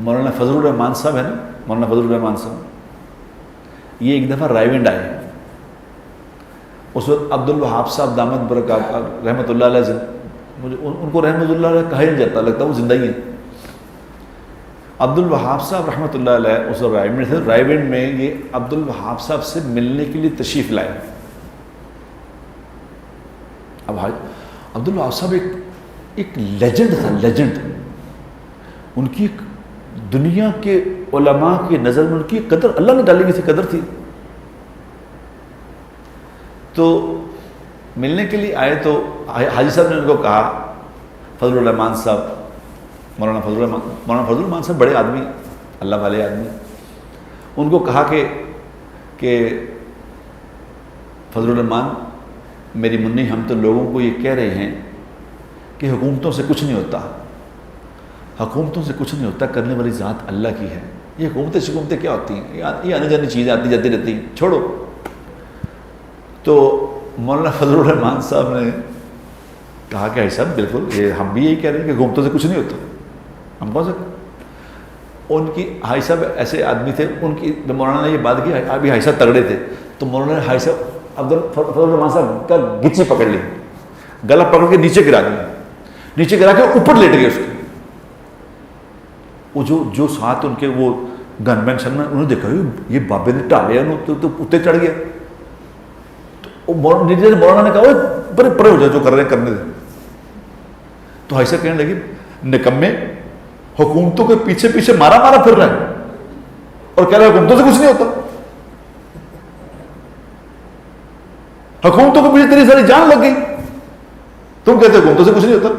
مولانا فضل الرحمان صاحب ہے نا، مولانا فضل الرحمان صاحب، یہ ایک دفعہ رائے ونڈ آئے. اس وقت عبد الوہاب صاحب دامت برکات رحمۃ اللہ علیہ، مجھے ان کو رحمۃ اللہ علیہ کہا ہی نہیں جاتا، لگتا وہ زندہ ہی ہیں. عبد الوہاب صاحب رحمۃ اللہ علیہ اس وقت رائے ونڈ تھے. رائے ونڈ میں یہ عبد الوہاب صاحب سے ملنے کے لیے تشریف لائے. اب عبد الوہاب صاحب ایک لیجنڈ تھا، لیجنڈ. ان کی دنیا کے علماء کی نظر میں ان کی قدر اللہ نے ڈالی ہوئی تھی، قدر تھی. تو ملنے کے لیے آئے تو حاجی صاحب نے ان کو کہا، فضل الرحمان صاحب، مولانا فضل الرحمان صاحب بڑے آدمی، اللہ والے آدمی. ان کو کہا کہ فضل الرحمان میری منی، ہم تو لوگوں کو یہ کہہ رہے ہیں کہ حکومتوں سے کچھ نہیں ہوتا، حکومتوں سے کچھ نہیں ہوتا، کرنے والی ذات اللہ کی ہے. یہ حکومتیں کیا ہوتی ہیں؟ یہ آنے جانے چیزیں آتی جاتی رہتی ہیں، چھوڑو. تو مولانا فضل الرحمان صاحب نے کہا کہ ایسا بالکل، یہ ہم بھی یہی کہہ رہے ہیں کہ حکومتوں سے کچھ نہیں ہوتا، ہم کون سکتے. ان کی حاجی صاحب ایسے آدمی تھے، ان کی مولانا نے یہ بات کی، ابھی حاجی صاحب تگڑے تھے، تو مولانا نے حاجی صاحب فضل الرحمان صاحب کا گچی پکڑ لی، گلا پکڑ کے نیچے گرا دیا، نیچے گرا کے اوپر لیٹ گئے. اس کے وہ جو ساتھ ان کے وہ گن مین سن میں، انہوں نے دیکھا یہ بابے نے ٹالیا، تو اتنے چڑھ گیا. تو مولانا نے کہا پرے ہو جائے، جو کر رہے ہیں کرنے دے. تو ایسا کہنے لگی، نکمے حکومتوں کے پیچھے پیچھے مارا پھر رہا ہے اور کہہ رہا ہے حکومتوں سے کچھ نہیں ہوتا. حکومتوں کے پیچھے تیری ساری جان لگ گئی، تم کہتے حکومتوں سے کچھ نہیں ہوتا.